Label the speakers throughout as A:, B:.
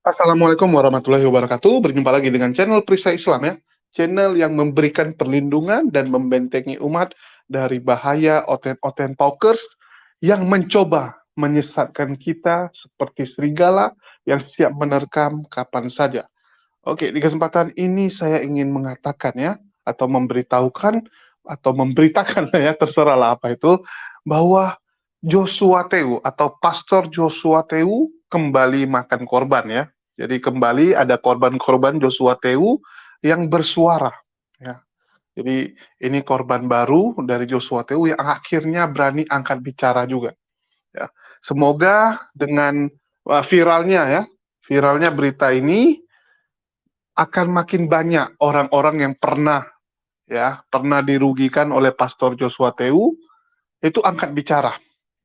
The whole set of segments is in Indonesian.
A: Assalamualaikum warahmatullahi wabarakatuh. Berjumpa lagi dengan channel Perisai Islam ya. Channel yang memberikan perlindungan dan membentengi umat dari bahaya oten-oten paukers yang mencoba menyesatkan kita seperti serigala yang siap menerkam kapan saja. Oke, di kesempatan ini saya ingin mengatakan ya, atau memberitahukan, atau memberitakan ya, terserahlah apa itu, bahwa Joshua Teu atau Pastor Joshua Teu kembali makan korban ya. Jadi kembali ada korban-korban Joshua Teu yang bersuara ya. Jadi ini korban baru dari Joshua Teu yang akhirnya berani angkat bicara juga ya. Semoga dengan viralnya berita ini akan makin banyak orang-orang yang pernah dirugikan oleh Pastor Joshua Teu itu angkat bicara.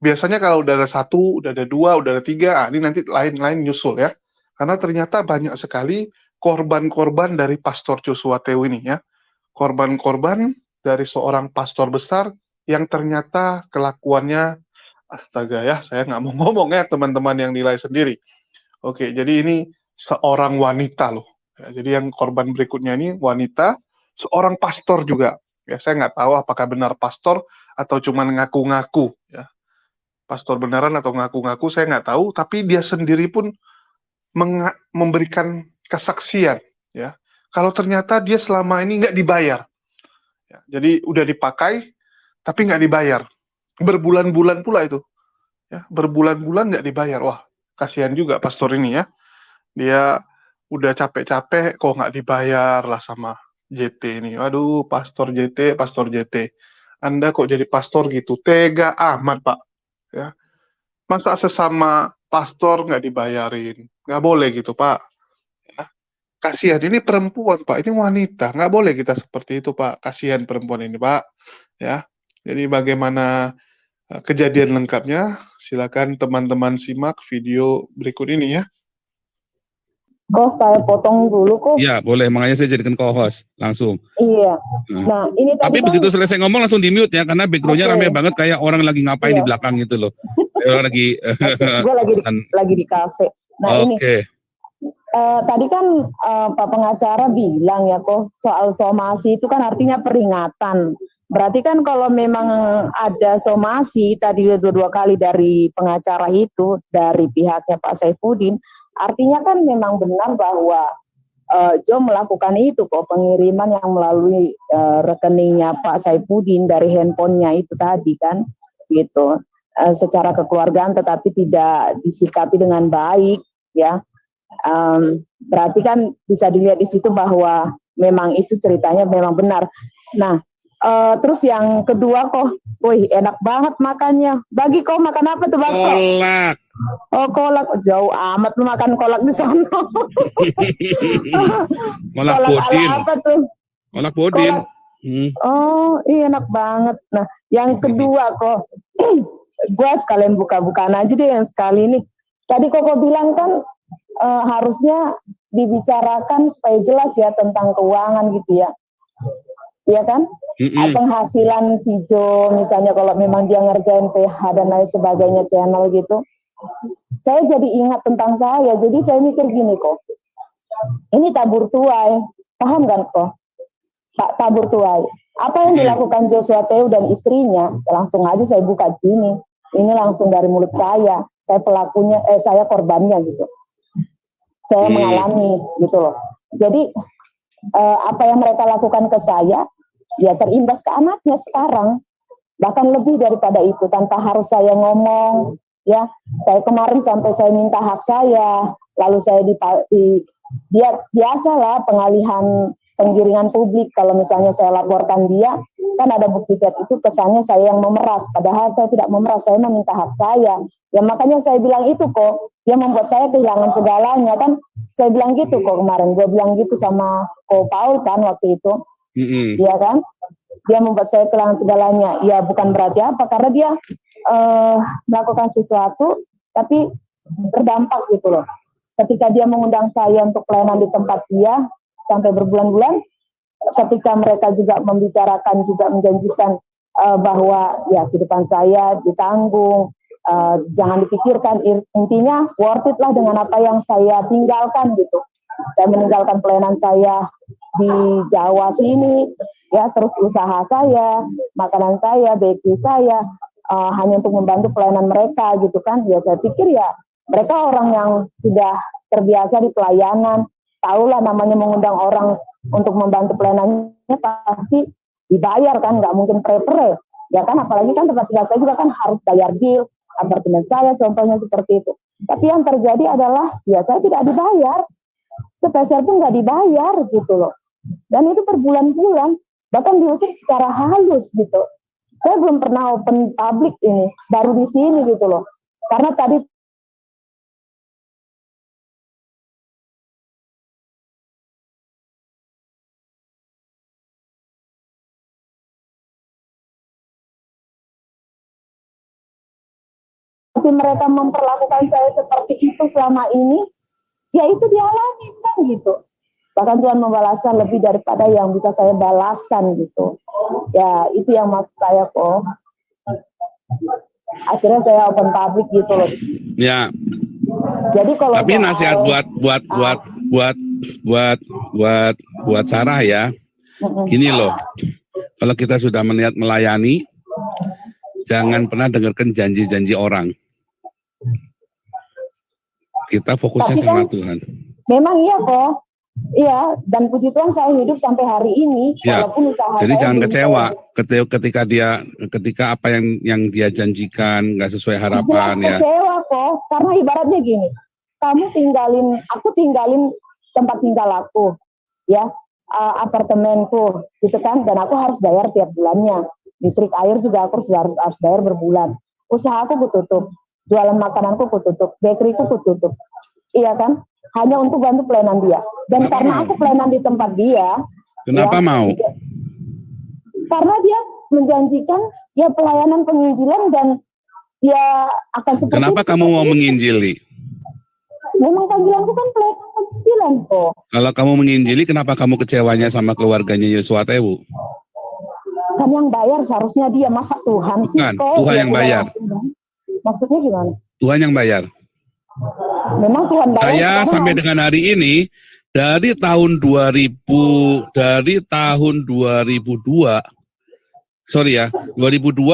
A: Biasanya kalau udah ada satu, udah ada dua, udah ada tiga, ini nanti lain-lain nyusul ya. Karena ternyata banyak sekali korban-korban dari Pastor Joshua Teu ini ya. Korban-korban dari seorang pastor besar yang ternyata kelakuannya, astaga ya, saya nggak mau ngomong ya teman-teman yang nilai sendiri. Oke, jadi ini seorang wanita loh. Ya, jadi yang korban berikutnya ini wanita, seorang pastor juga. Ya, saya nggak tahu apakah benar pastor atau cuma ngaku-ngaku. Ya. Pastor beneran atau ngaku-ngaku, saya nggak tahu. Tapi dia sendiri pun memberikan kesaksian. Ya, kalau ternyata dia selama ini nggak dibayar. Ya, jadi udah dipakai, tapi nggak dibayar. Berbulan-bulan pula itu. Ya, berbulan-bulan nggak dibayar. Wah, kasihan juga pastor ini ya. Dia udah capek-capek kok nggak dibayar lah sama JT ini. Aduh, Pastor JT, Pastor JT. Anda kok jadi pastor gitu? Tega amat, Pak. Ya. Masa sesama pastor nggak dibayarin? Nggak boleh gitu, Pak. Ya. Kasihan, ini perempuan, Pak. Ini wanita. Nggak boleh kita seperti itu, Pak. Kasihan perempuan ini, Pak. Ya. Jadi bagaimana kejadian lengkapnya? Silakan teman-teman simak video berikut ini ya.
B: Kok saya potong dulu kok.
C: Iya, boleh. Makanya saya jadikan co-host langsung.
B: Iya. Nah, ini tadi
C: Tapi
B: kan
C: begitu selesai ngomong langsung di mute ya, karena backgroundnya rame banget kayak orang lagi ngapain di belakang gitu loh. Orang lagi.
B: Gue lagi di kafe. Nah ini. Tadi kan Pak pengacara bilang ya kok soal somasi itu kan artinya peringatan. Berarti kan kalau memang ada somasi tadi dua kali dari pengacara itu dari pihaknya Pak Saifuddin, artinya kan memang benar bahwa Jo melakukan itu kok, pengiriman yang melalui rekeningnya Pak Saifuddin dari handphonenya itu tadi kan gitu, secara kekeluargaan tetapi tidak disikapi dengan baik ya. Berarti kan bisa dilihat di situ bahwa memang itu ceritanya memang benar. Nah, terus yang kedua kok, wih enak banget makannya. Bagi kau makan apa tuh bakso?
C: Kolak.
B: Oh kolak, jauh amat lu makan kolak di sana.
C: Kolak bodin.
B: Apa tuh?
C: Kolak bodin.
B: Oh iya enak banget. Nah yang kedua kok, gue sekalian buka-bukaan aja deh yang sekali ini. Tadi kok bilang kan harusnya dibicarakan supaya jelas ya tentang keuangan gitu ya. Iya kan? Penghasilan si Jo misalnya kalau memang dia ngerjain PH dan lain sebagainya channel gitu. Saya jadi ingat tentang saya. Jadi saya mikir gini kok. Ini tabur tuai. Paham kan kok? Pak tabur tuai. Apa yang dilakukan Joshua Teu dan istrinya? Langsung aja saya buka di sini. Ini langsung dari mulut saya. Saya pelakunya, saya korbannya gitu. Saya mengalami gitu loh. Jadi apa yang mereka lakukan ke saya ya terimbas ke anaknya sekarang, bahkan lebih daripada itu tanpa harus saya ngomong ya. Saya kemarin sampai saya minta hak saya, lalu saya dia biasalah pengalihan penggiringan publik. Kalau misalnya saya laporkan dia, kan ada bukti chat itu kesannya saya yang memeras, padahal saya tidak memeras, saya meminta hak saya. Ya makanya saya bilang itu kok, dia membuat saya kehilangan segalanya kan. Saya bilang gitu kok kemarin, gue bilang gitu sama Ko Paul kan waktu itu. Iya kan, dia membuat saya kehilangan segalanya. Ya bukan berarti apa, karena dia melakukan sesuatu tapi terdampak gitu loh. Ketika dia mengundang saya untuk pelayanan di tempat dia sampai berbulan-bulan, ketika mereka juga membicarakan juga menjanjikan bahwa ya kehidupan saya ditanggung, Jangan dipikirkan, intinya worth it lah dengan apa yang saya tinggalkan gitu. Saya meninggalkan pelayanan saya di Jawa sini, ya, terus usaha saya, makanan saya, bakery saya, hanya untuk membantu pelayanan mereka gitu kan. Ya saya pikir ya mereka orang yang sudah terbiasa di pelayanan, tahulah namanya mengundang orang untuk membantu pelayanannya pasti dibayar kan, nggak mungkin pre-pre, ya kan, apalagi kan tempat tinggal saya juga kan harus bayar bill, apartemen saya contohnya seperti itu. Tapi yang terjadi adalah ya saya tidak dibayar, sepeser pun nggak dibayar gitu loh. Dan itu berbulan-bulan, bahkan diusir secara halus gitu. Saya belum pernah open public ini, baru di sini gitu loh. Karena tadi mereka memperlakukan saya seperti itu selama ini, ya itu dialami kan gitu. Bahkan Tuhan membalaskan lebih daripada yang bisa saya balaskan gitu. Ya itu yang maksud saya kok. Akhirnya saya open public gitu loh.
C: Ya.
B: Jadi kalau
C: tapi nasihat buat Sarah ya. Ini loh. Kalau kita sudah melihat melayani, jangan pernah dengarkan janji-janji orang. Kita fokusnya
B: tapi
C: sama
B: kan,
C: Tuhan.
B: Memang iya kok. Iya, dan puji Tuhan saya hidup sampai hari ini,
C: Ya,
B: walaupun usaha
C: jadi
B: saya
C: jangan
B: belum
C: kecewa
B: saya-
C: ketika apa yang dia janjikan nggak sesuai harapan
B: jelas
C: ya.
B: kecewa kok, karena ibaratnya gini, aku tinggalin tempat tinggal aku, ya, apartemenku, gitu kan, dan aku harus bayar tiap bulannya. Listrik air juga aku harus bayar berbulan. Usaha aku tutup, jualan makananku tutup, bakeryku tutup, iya kan? Hanya untuk bantu pelayanan dia. Dan
C: Kenapa
B: karena
C: mau?
B: aku pelayanan di tempat dia,
C: Kenapa mau?
B: karena dia menjanjikan ya pelayanan penginjilan dan ya akan seperti
C: Kenapa
B: itu.
C: kamu mau menginjili?
B: Memang panggilanku kan pelayanan penginjilan kok.
C: Kalau kamu menginjili, kenapa kamu kecewanya sama keluarganya Yosua Tewu?
B: Kan yang bayar seharusnya dia, masa Tuhan sih
C: Bukan,
B: kok.
C: Tuhan yang bayar.
B: Maksudnya gimana?
C: Tuhan yang bayar.
B: Memang Tuhan bayar.
C: Saya sampai dengan hari ini dari tahun 2002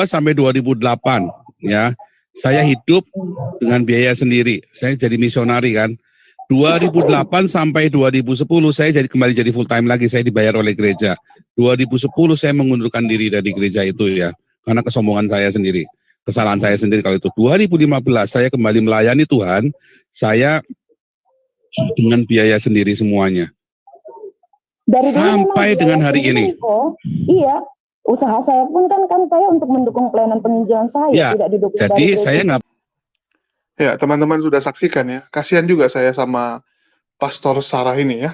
C: sampai 2008 ya. Saya hidup dengan biaya sendiri. Saya jadi misionari kan. 2008 sampai 2010 saya kembali jadi full time lagi, saya dibayar oleh gereja. 2010 saya mengundurkan diri dari gereja itu ya, karena kesombongan saya sendiri, kesalahan saya sendiri kalau itu. 2015 saya kembali melayani Tuhan, saya dengan biaya sendiri semuanya.
B: Dari
C: sampai dengan hari ini.
B: Kok. Iya, usaha saya pun kan saya untuk mendukung pelayanan penginjilan saya,
C: ya,
B: tidak didukung
C: jadi
B: dari
C: saya nggak.
A: Ya, teman-teman sudah saksikan ya. Kasihan juga saya sama Pastor Sarah ini ya.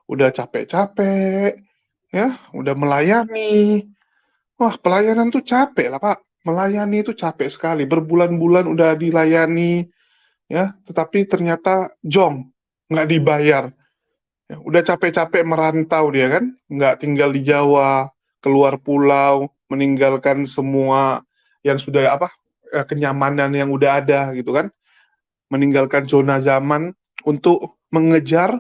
A: Udah capek-capek, ya, udah melayani. Wah, pelayanan tuh capek lah, Pak. Melayani itu capek sekali. Berbulan-bulan udah dilayani, ya, tetapi ternyata jong, nggak dibayar. Ya, udah capek-capek merantau dia kan, nggak tinggal di Jawa, keluar pulau, meninggalkan semua yang sudah kenyamanan yang udah ada gitu kan. Meninggalkan zona zaman untuk mengejar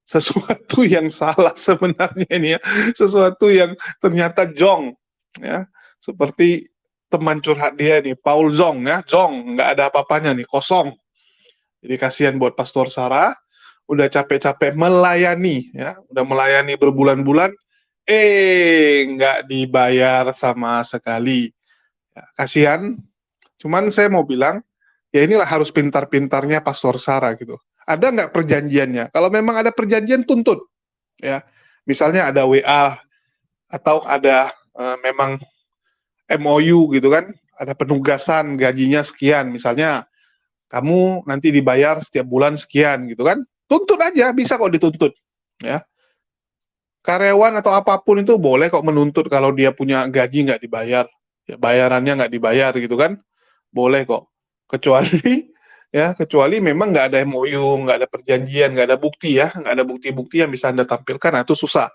A: sesuatu yang salah sebenarnya ini ya, sesuatu yang ternyata jong ya, seperti teman curhat dia nih, Paul Zong ya, jong, nggak ada apa-apanya nih, kosong. Jadi kasihan buat Pastor Sarah, udah capek-capek melayani ya, udah melayani berbulan-bulan, nggak dibayar sama sekali. Ya, kasihan. Cuman saya mau bilang, ya inilah harus pintar-pintarnya Pastor Sarah gitu. Ada nggak perjanjiannya? Kalau memang ada perjanjian, tuntut. Ya, misalnya ada WA atau ada memang MOU gitu kan, ada penugasan gajinya sekian. Misalnya kamu nanti dibayar setiap bulan sekian gitu kan, tuntut aja, bisa kok dituntut. Ya, karyawan atau apapun itu boleh kok menuntut kalau dia punya gaji nggak dibayar, ya bayarannya nggak dibayar gitu kan, boleh kok. Kecuali memang nggak ada MOU, nggak ada perjanjian, nggak ada bukti ya, nggak ada bukti-bukti yang bisa Anda tampilkan, nah itu susah.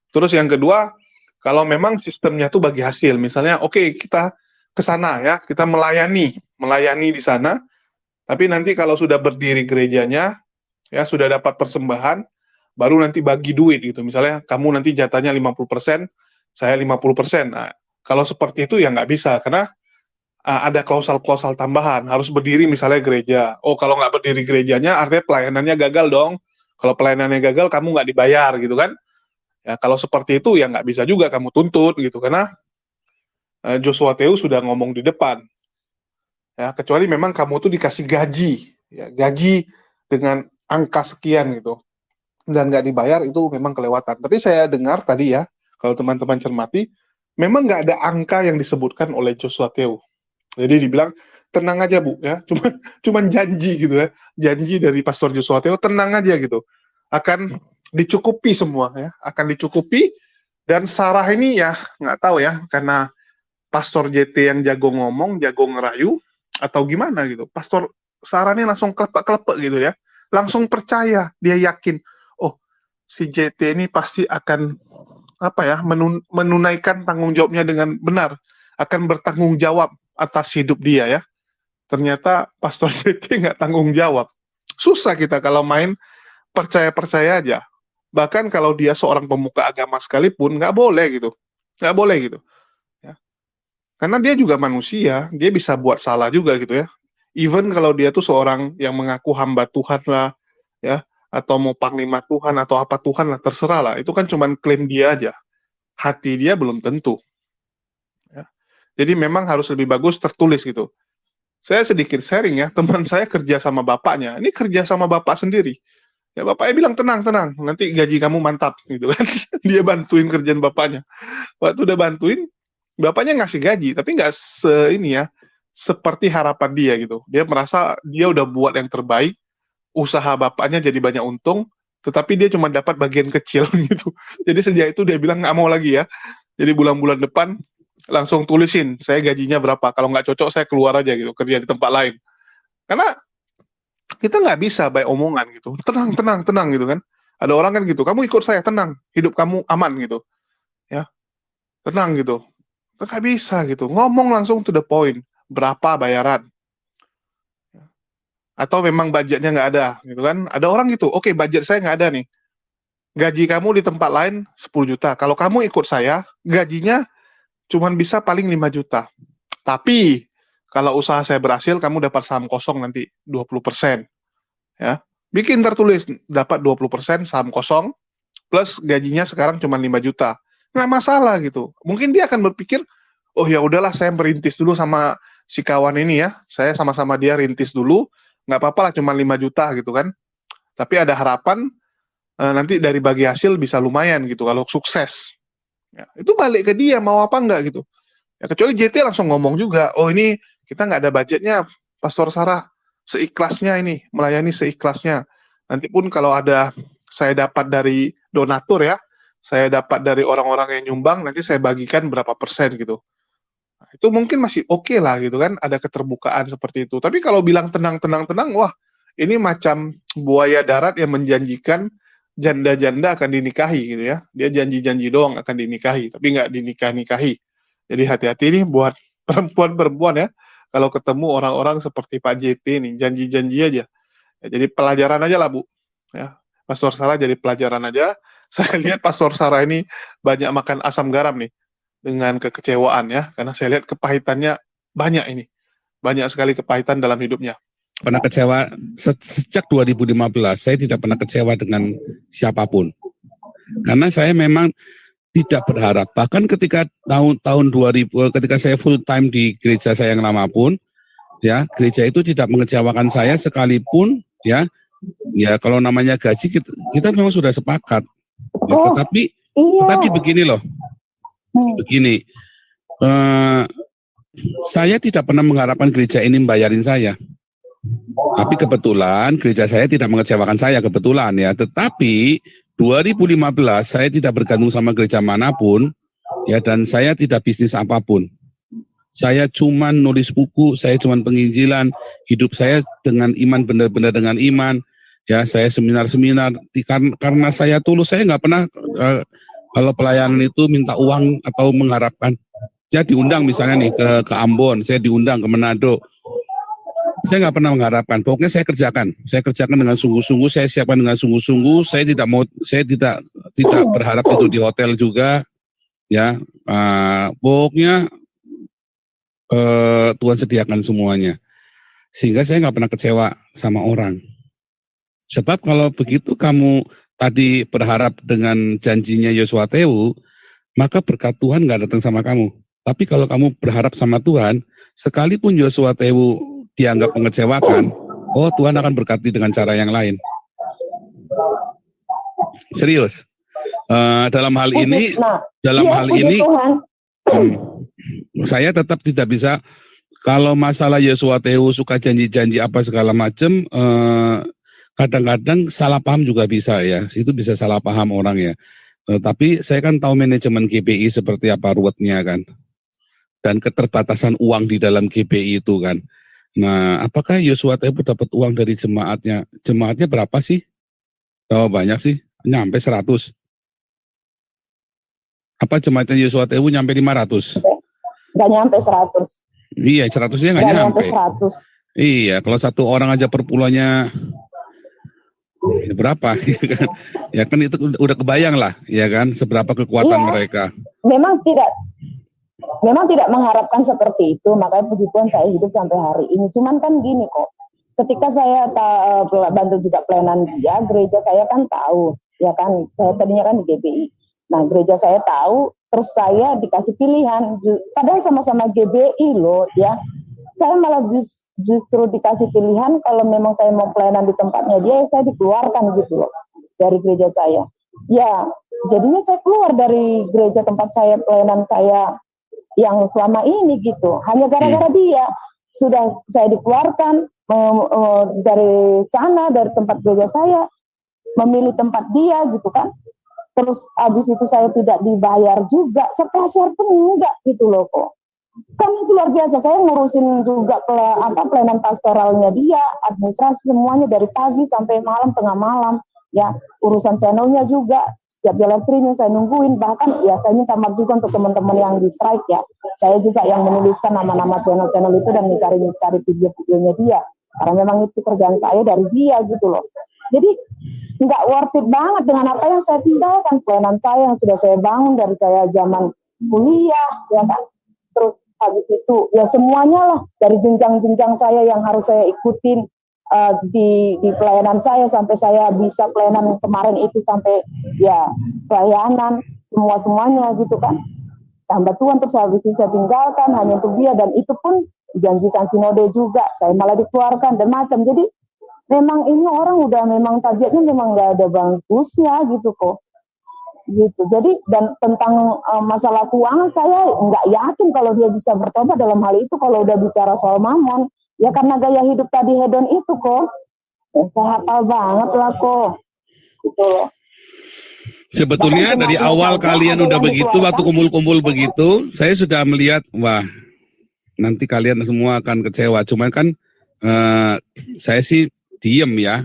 A: Terus yang kedua, kalau memang sistemnya tuh bagi hasil, misalnya oke, kita ke sana ya, kita melayani melayani di sana, tapi nanti kalau sudah berdiri gerejanya, ya sudah dapat persembahan, baru nanti bagi duit gitu. Misalnya kamu nanti jatahnya 50%, saya 50%. Nah, kalau seperti itu ya nggak bisa, karena ada klausal-klausal tambahan, harus berdiri misalnya gereja. Oh, kalau nggak berdiri gerejanya, artinya pelayanannya gagal dong. Kalau pelayanannya gagal, kamu nggak dibayar gitu kan. Ya, kalau seperti itu ya nggak bisa juga kamu tuntut gitu, karena Joshua Teu sudah ngomong di depan. Ya, kecuali memang kamu tuh dikasih gaji, ya, gaji dengan angka sekian gitu, dan nggak dibayar, itu memang kelewatan. Tapi saya dengar tadi ya, kalau teman-teman cermati, memang nggak ada angka yang disebutkan oleh Joshua Teu. Jadi dibilang tenang aja Bu ya, cuman janji gitu ya, janji dari Pastor Joshua Teo, tenang aja gitu, akan dicukupi semua ya, akan dicukupi. Dan Sarah ini ya nggak tahu ya, karena Pastor JT yang jago ngomong, jago ngerayu, atau gimana gitu. Pastor Sarah ini langsung kelepek-kelepek gitu ya, langsung percaya, dia yakin, oh si JT ini pasti akan apa ya, menunaikan tanggung jawabnya dengan benar, akan bertanggung jawab atas hidup dia ya. Ternyata Pastor JT nggak tanggung jawab. Susah kita kalau main percaya-percaya aja. Bahkan kalau dia seorang pemuka agama sekalipun, nggak boleh gitu. Nggak boleh gitu. Ya. Karena dia juga manusia, dia bisa buat salah juga gitu ya. Even kalau dia tuh seorang yang mengaku hamba Tuhan lah, ya, atau mau panglima Tuhan, atau apa Tuhan lah, terserah lah. Itu kan cuma klaim dia aja. Hati dia belum tentu. Ya. Jadi memang harus lebih bagus tertulis gitu. Saya sedikit sharing ya, teman saya kerja sama bapaknya, ini kerja sama bapak sendiri. Ya bapaknya bilang tenang, nanti gaji kamu mantap gitu kan. Dia bantuin kerjaan bapaknya. Waktu udah bantuin, bapaknya ngasih gaji, tapi nggak ini ya, seperti harapan dia gitu. Dia merasa dia udah buat yang terbaik, usaha bapaknya jadi banyak untung, tetapi dia cuma dapat bagian kecil gitu. Jadi sejak itu dia bilang nggak mau lagi ya. Jadi bulan-bulan depan langsung tulisin, saya gajinya berapa. Kalau nggak cocok, saya keluar aja gitu, kerja di tempat lain. Karena kita nggak bisa baik omongan gitu. Tenang gitu kan. Ada orang kan gitu, kamu ikut saya, tenang, hidup kamu aman gitu. Ya, tenang gitu. Nggak bisa gitu. Ngomong langsung to the point. Berapa bayaran? Atau memang budgetnya nggak ada gitu kan. Ada orang gitu, oke, budget saya nggak ada nih. Gaji kamu di tempat lain 10 juta. Kalau kamu ikut saya, gajinya cuman bisa paling 5 juta. Tapi kalau usaha saya berhasil, kamu dapat saham kosong nanti 20%. Ya. Bikin tertulis dapat 20% saham kosong plus gajinya sekarang cuma 5 juta. Nggak masalah gitu. Mungkin dia akan berpikir, oh ya udahlah, saya merintis dulu sama si kawan ini ya. Saya sama-sama dia rintis dulu, nggak apa-apa lah, cuma 5 juta gitu kan. Tapi ada harapan nanti dari bagi hasil bisa lumayan gitu kalau sukses. Ya, itu balik ke dia mau apa enggak gitu. Ya, kecuali JT langsung ngomong juga, oh ini kita nggak ada budgetnya, Pastor Sarah, seikhlasnya ini, melayani seikhlasnya. Nanti pun kalau ada saya dapat dari donatur ya, saya dapat dari orang-orang yang nyumbang, nanti saya bagikan berapa persen gitu. Nah, itu mungkin masih oke lah gitu kan, ada keterbukaan seperti itu. Tapi kalau bilang tenang, wah ini macam buaya darat yang menjanjikan janda-janda akan dinikahi gitu ya. Dia janji-janji doang akan dinikahi, tapi nggak dinikah-nikahi. Jadi hati-hati nih buat perempuan-perempuan ya. Kalau ketemu orang-orang seperti Pak JT nih, janji-janji aja. Ya, jadi pelajaran aja lah Bu. Ya, Pastor Sarah jadi pelajaran aja. Saya lihat Pastor Sarah ini banyak makan asam garam nih dengan kekecewaan ya, karena saya lihat kepahitannya banyak ini. Banyak sekali kepahitan dalam hidupnya.
C: Pernah kecewa sejak 2015, saya tidak pernah kecewa dengan siapapun. Karena saya memang tidak berharap. Bahkan ketika tahun 2000, ketika saya full time di gereja saya yang lama pun, ya gereja itu tidak mengecewakan saya sekalipun, ya kalau namanya gaji kita memang sudah sepakat. Ya, tetapi begini loh, begini, saya tidak pernah mengharapkan gereja ini membayarin saya. Tapi kebetulan gereja saya tidak mengecewakan saya, kebetulan ya. Tetapi 2015 saya tidak bergantung sama gereja manapun ya, dan saya tidak bisnis apapun. Saya cuman nulis buku, saya cuman penginjilan, hidup saya dengan iman, benar-benar dengan iman. Ya, saya seminar-seminar karena saya tulus, saya nggak pernah kalau pelayanan itu minta uang atau mengharapkan. Saya diundang misalnya nih ke Ambon, saya diundang ke Manado. Saya nggak pernah mengharapkan. Pokoknya saya kerjakan. Saya kerjakan dengan sungguh-sungguh. Saya siapkan dengan sungguh-sungguh. Saya tidak berharap itu di hotel juga. Ya, pokoknya Tuhan sediakan semuanya. Sehingga saya nggak pernah kecewa sama orang. Sebab kalau begitu kamu tadi berharap dengan janjinya Yosua Tewu, maka berkat Tuhan nggak datang sama kamu. Tapi kalau kamu berharap sama Tuhan, sekalipun Yosua Tewu dianggap mengecewakan, oh Tuhan akan berkati dengan cara yang lain. Serius. Dalam hal ini,
B: Tuhan.
C: Saya tetap tidak bisa. Kalau masalah Yosua Tewu suka janji-janji apa segala macam, kadang-kadang salah paham juga bisa ya. Itu bisa salah paham orang ya. Tapi saya kan tahu manajemen GBI seperti apa ruwetnya kan. Dan keterbatasan uang di dalam GBI itu kan. Nah, apakah Yosua Tewu dapat uang dari jemaatnya? Jemaatnya berapa sih? Oh, banyak sih. Nyampe 100. Apa jemaatnya Yosua Tewu nyampe 500?
B: Nggak nyampe 100.
C: Iya, 100-nya nggak nyampe.
B: 100.
C: Iya, kalau satu orang aja per bulannya berapa? Ya kan itu udah kebayang lah, ya kan, seberapa kekuatan mereka.
B: Memang tidak mengharapkan seperti itu, makanya puji Tuhan saya hidup sampai hari ini. Cuman kan gini kok, ketika saya bantu juga pelayanan dia, gereja saya kan tahu, ya kan, saya tadinya kan di GBI. Nah, gereja saya tahu, terus saya dikasih pilihan, padahal sama-sama GBI loh, ya. Saya malah justru dikasih pilihan, kalau memang saya mau pelayanan di tempatnya dia, saya dikeluarkan gitu loh, dari gereja saya. Ya, jadinya saya keluar dari gereja tempat saya, pelayanan saya yang selama ini gitu. Hanya gara-gara dia, sudah saya dikeluarkan dari sana, dari tempat gereja saya, memilih tempat dia gitu kan. Terus habis itu saya tidak dibayar juga, sepeser pun enggak gitu loh kok. Kan itu luar biasa, saya ngurusin juga pelayanan pastoralnya dia, administrasi semuanya dari pagi sampai malam, tengah malam, ya urusan channelnya juga, setiap jalan streaming saya nungguin, bahkan ya saya minta maaf juga untuk teman-teman yang di strike ya, saya juga yang menuliskan nama-nama channel-channel itu dan mencari video-videonya dia, karena memang itu kerjaan saya dari dia gitu loh. Jadi nggak worth it banget dengan apa yang saya tinggalkan, pelayanan saya yang sudah saya bangun dari saya zaman kuliah, ya kan. Terus habis itu ya semuanya lah, dari jenjang-jenjang saya yang harus saya ikutin di pelayanan saya sampai saya bisa pelayanan kemarin itu sampai ya pelayanan semuanya gitu kan. Hamba Tuhan, terus habis itu saya tinggalkan hanya untuk dia, dan itu pun dijanjikan sinode juga, saya malah dikeluarkan dan macam. Jadi memang ini orang udah memang tabiatnya memang nggak ada bagusnya gitu kok. Gitu. Jadi dan tentang masalah keuangan saya nggak yakin kalau dia bisa bertobat dalam hal itu kalau udah bicara soal mamon. Ya karena gaya hidup tadi hedon itu kok. Ya, saya hafal banget lah kok. Gitu loh.
C: Sebetulnya dari awal kalian udah begitu, waktu kumpul-kumpul begitu, saya sudah melihat, wah nanti kalian semua akan kecewa. Cuman kan saya sih diem ya,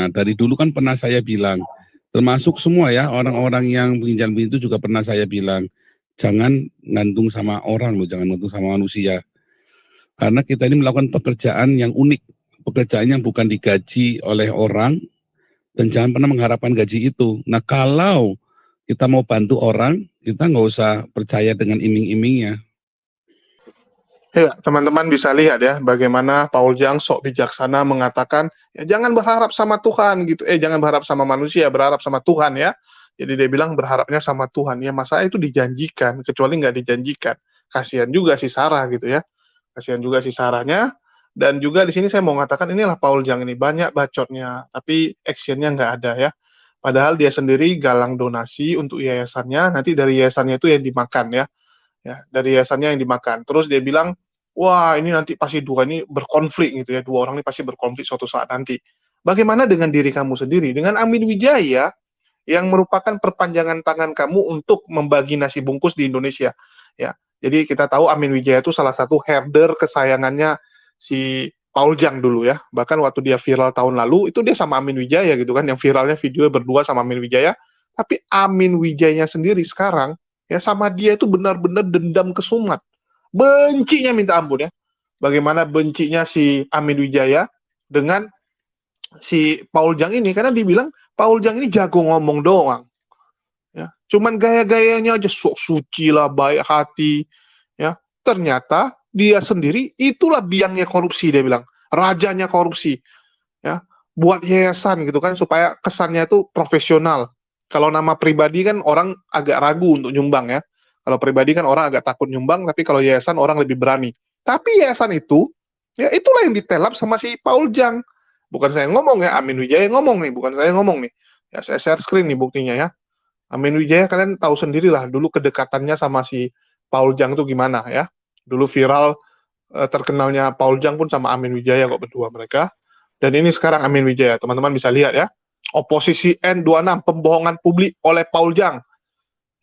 C: dari dulu kan pernah saya bilang, termasuk semua ya, orang-orang yang penginjal itu juga pernah saya bilang, jangan ngantung sama orang loh, jangan ngantung sama manusia. Karena kita ini melakukan pekerjaan yang unik, pekerjaan yang bukan digaji oleh orang, dan jangan pernah mengharapkan gaji itu. Nah kalau kita mau bantu orang, kita nggak usah percaya dengan iming-imingnya.
A: Ya, teman-teman bisa lihat ya bagaimana Paul Jang sok bijaksana mengatakan ya jangan berharap sama Tuhan gitu. Jangan berharap sama manusia, berharap sama Tuhan ya. Jadi dia bilang berharapnya sama Tuhan. Ya masa itu dijanjikan, kecuali nggak dijanjikan. Kasihan juga si Sarah gitu ya. Kasihan juga si Sarahnya. Dan juga di sini saya mau mengatakan inilah Paul Jang ini banyak bacotnya, tapi actionnya nggak ada ya. Padahal dia sendiri galang donasi untuk yayasannya, nanti dari yayasannya itu yang dimakan ya. Ya, dari yayasannya yang dimakan. Terus dia bilang, wah ini nanti pasti dua ini berkonflik gitu ya, dua orang ini pasti berkonflik suatu saat nanti. Bagaimana dengan diri kamu sendiri? Dengan Amin Wijaya yang merupakan perpanjangan tangan kamu untuk membagi nasi bungkus di Indonesia. Ya, jadi kita tahu Amin Wijaya itu salah satu herder kesayangannya si Paul Jang dulu ya. Bahkan waktu dia viral tahun lalu, itu dia sama Amin Wijaya gitu kan, yang viralnya video berdua sama Amin Wijaya. Tapi Amin Wijaya sendiri sekarang, ya sama dia itu benar-benar dendam kesumat. Bencinya minta ampun ya. bagaimana bencinya si Amin Wijaya dengan si Paul Jang ini, karena dibilang Paul Jang ini jago ngomong doang. Ya, cuman gaya-gayanya aja sok suci lah, baik hati. Ya, ternyata dia sendiri itulah biangnya korupsi, dia bilang, rajanya korupsi. Ya, buat yayasan gitu kan supaya kesannya itu profesional. Kalau nama pribadi kan orang agak ragu untuk nyumbang ya. Kalau pribadi kan orang agak takut nyumbang, tapi kalau yayasan orang lebih berani. Tapi yayasan itu, ya itulah yang ditelap sama si Paul Jang. Bukan saya ngomong ya, Amin Wijaya ngomong nih, bukan saya ngomong nih. Ya saya share screen nih buktinya ya. Amin Wijaya kalian tahu sendirilah dulu kedekatannya sama si Paul Jang itu gimana ya. Dulu viral terkenalnya Paul Jang pun sama Amin Wijaya kok berdua mereka. Dan ini sekarang Amin Wijaya, teman-teman bisa lihat ya. Oposisi N26, pembohongan publik oleh Paul Jang.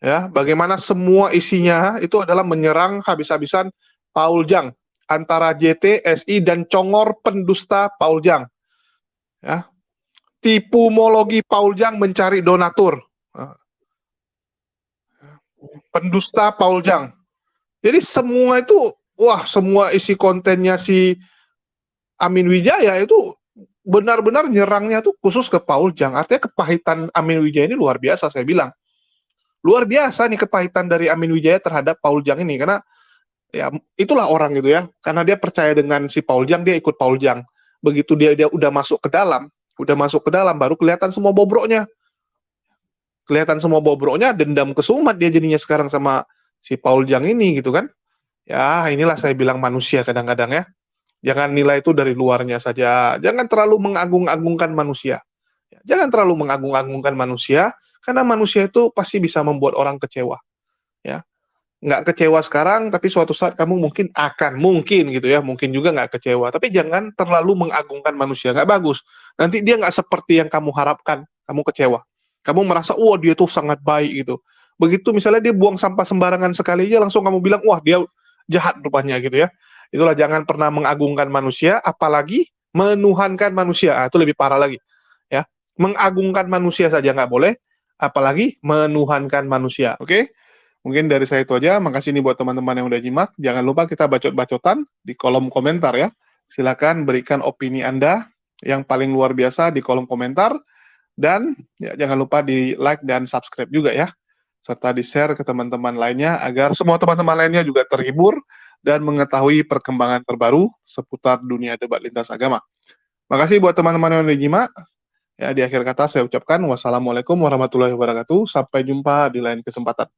A: Ya, bagaimana semua isinya itu adalah menyerang habis-habisan Paul Jang antara JT, SI dan congor pendusta Paul Jang. Ya. Tipumologi Paul Jang mencari donatur. Pendusta Paul Jang. Jadi semua itu, wah, semua isi kontennya si Amin Wijaya itu benar-benar nyerangnya tuh khusus ke Paul Jang. Artinya kepahitan Amin Wijaya ini luar biasa, saya bilang. Luar biasa nih kepahitan dari Amin Wijaya terhadap Paul Jang ini, karena ya itulah orang gitu ya, karena dia percaya dengan si Paul Jang, dia ikut Paul Jang. Begitu dia udah masuk ke dalam baru kelihatan semua bobroknya. Dendam kesumat dia jadinya sekarang sama si Paul Jang ini gitu kan. Ya inilah saya bilang manusia kadang-kadang ya. Jangan nilai itu dari luarnya saja. Jangan terlalu mengagung-agungkan manusia. Jangan terlalu mengagung-agungkan manusia, karena manusia itu pasti bisa membuat orang kecewa. Ya, nggak kecewa sekarang, tapi suatu saat kamu mungkin gitu ya, mungkin juga nggak kecewa. Tapi jangan terlalu mengagungkan manusia, nggak bagus. Nanti dia nggak seperti yang kamu harapkan, kamu kecewa. Kamu merasa, wah dia tuh sangat baik gitu. Begitu misalnya dia buang sampah sembarangan sekali aja, langsung kamu bilang, wah dia jahat rupanya gitu ya. Itulah, jangan pernah mengagungkan manusia, apalagi menuhankan manusia. Itu lebih parah lagi. Ya, mengagungkan manusia saja nggak boleh, apalagi menuhankan manusia. Oke? Mungkin dari saya itu aja. Makasih nih buat teman-teman yang udah nyimak. Jangan lupa kita bacot-bacotan di kolom komentar ya. Silakan berikan opini Anda yang paling luar biasa di kolom komentar. Dan ya, jangan lupa di like dan subscribe juga ya. Serta di-share ke teman-teman lainnya agar semua teman-teman lainnya juga terhibur dan mengetahui perkembangan terbaru seputar dunia debat lintas agama. Makasih buat teman-teman yang udah nyimak. Ya, di akhir kata saya ucapkan wassalamualaikum warahmatullahi wabarakatuh. Sampai jumpa di lain kesempatan.